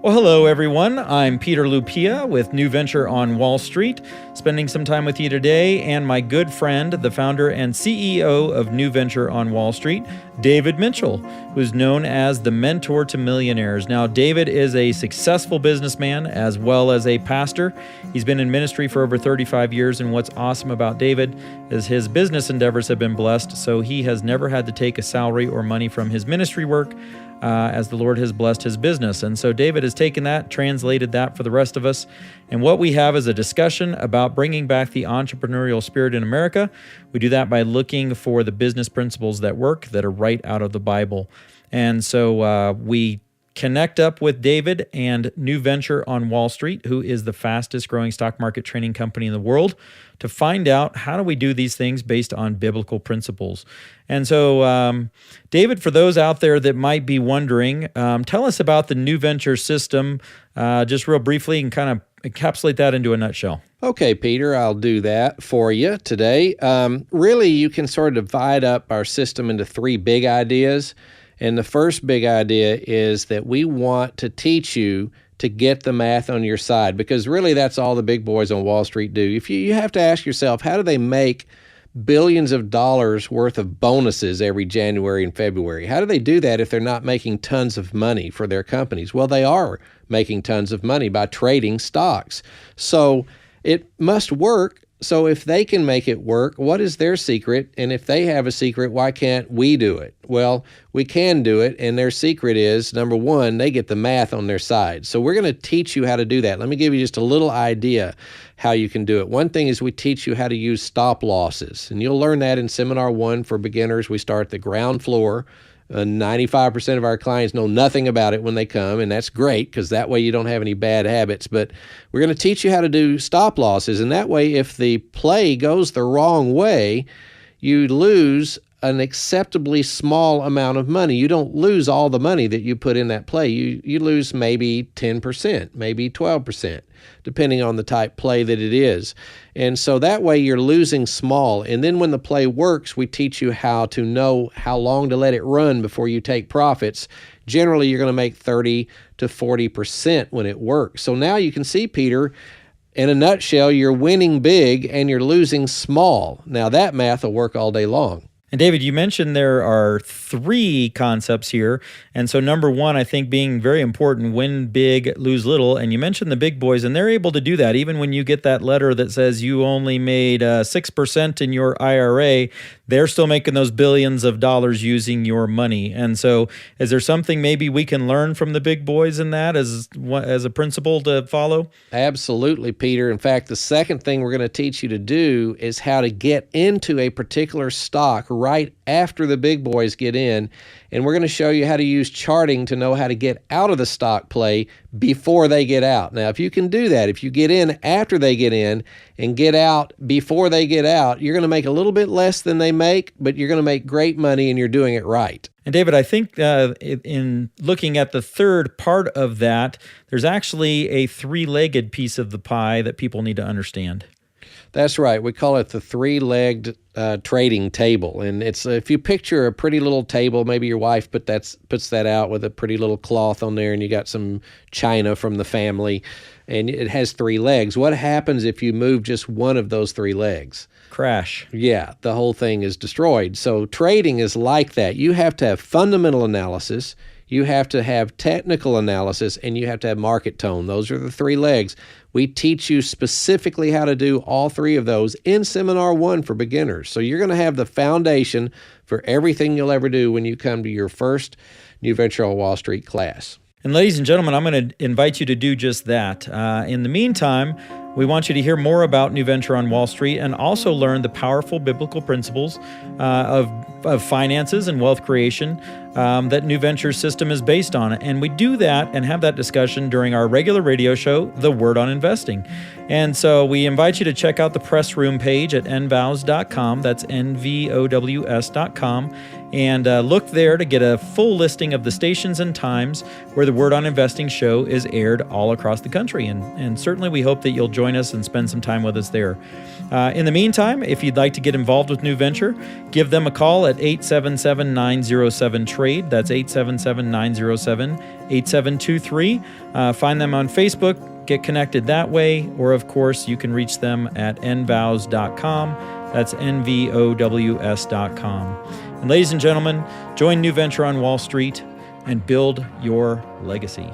Well, hello, everyone. I'm Peter Lupia with NeUventure on Wall Street, spending some time with you today, and my good friend, the founder and CEO of NeUventure on Wall Street, David Mitchell, who's known as the mentor to millionaires. Now, David is a successful businessman as well as a pastor. He's been in ministry for over 35 years, and what's awesome about David is his business endeavors have been blessed, so he has never had to take a salary or money from his ministry work, as the Lord has blessed his business. And so David has taken that, translated that for the rest of us. And what we have is a discussion about bringing back the entrepreneurial spirit in America. We do that by looking for the business principles that work, that are right out of the Bible. And so we connect up with David and NeUventure on Wall Street, who is the fastest growing stock market training company in the world, to find out how do we do these things based on biblical principles. And so, David, for those out there that might be wondering, tell us about the NeUventure system, just real briefly, and kind of encapsulate that into a nutshell. Okay, Peter, I'll do that for you today. Really, you can sort of divide up our system into three big ideas. And the first big idea is that we want to teach you to get the math on your side, because really that's all the big boys on Wall Street do. If you have to ask yourself, how do they make billions of dollars worth of bonuses every January and February? How do they do that if they're not making tons of money for their companies? Well, they are making tons of money by trading stocks. So it must work. So if they can make it work, what is their secret? And if they have a secret, why can't we do it? Well, we can do it, and their secret is, number one, they get the math on their side. So we're going to teach you how to do that. Let me give you just a little idea how you can do it. One thing is we teach you how to use stop losses, and you'll learn that in Seminar 1 for beginners. We start at the ground floor. 95% of our clients know nothing about it when they come, and that's great because that way you don't have any bad habits. But we're going to teach you how to do stop losses, and that way if the play goes the wrong way, you lose an acceptably small amount of money. You don't lose all the money that you put in that play. You lose maybe 10%, maybe 12%, depending on the type play that it is. And so that way you're losing small. And then when the play works, we teach you how to know how long to let it run before you take profits. Generally, you're going to make 30 to 40% when it works. So now you can see, Peter, in a nutshell, you're winning big and you're losing small. Now that math will work all day long. And David, you mentioned there are three concepts here. And so number one, I think being very important, win big, lose little. And you mentioned the big boys, and they're able to do that. Even when you get that letter that says you only made 6% in your IRA, they're still making those billions of dollars using your money. And so is there something maybe we can learn from the big boys in that as a principle to follow? Absolutely, Peter. In fact, the second thing we're going to teach you to do is how to get into a particular stock right after the big boys get in. And we're going to show you how to use charting to know how to get out of the stock play before they get out. Now, if you can do that, if you get in after they get in and get out before they get out, you're going to make a little bit less than they make, but you're going to make great money and you're doing it right. And David, I think in looking at the third part of that, there's actually a three-legged piece of the pie that people need to understand. That's right. We call it the three-legged trading table. And it's if you picture a pretty little table, maybe your wife puts that out with a pretty little cloth on there, and you got some china from the family, and it has three legs. What happens if you move just one of those three legs? Crash. Yeah, the whole thing is destroyed. So trading is like that. You have to have fundamental analysis, you have to have technical analysis, and you have to have market tone. Those are the three legs. We teach you specifically how to do all three of those in Seminar 1 for beginners. So you're going to have the foundation for everything you'll ever do when you come to your first NeUventure on Wall Street class. And ladies and gentlemen, I'm going to invite you to do just that. In the meantime, we want you to hear more about NeUventure on Wall Street and also learn the powerful biblical principles of finances and wealth creation that NeUventure's system is based on. And we do that and have that discussion during our regular radio show, The Word on Investing. And so we invite you to check out the press room page at NVOWS.com. That's NVOWS.com. And look there to get a full listing of the stations and times where the Word on Investing show is aired all across the country. And certainly we hope that you'll join us and spend some time with us there. In the meantime, if you'd like to get involved with NeUventure, give them a call at 877-907-TRADE. trade. That's 877-907-8723. Find them on Facebook. Get connected that way, or of course, you can reach them at NVOWS.com. That's NVOWS.com. And ladies and gentlemen, join NeUventure on Wall Street and build your legacy.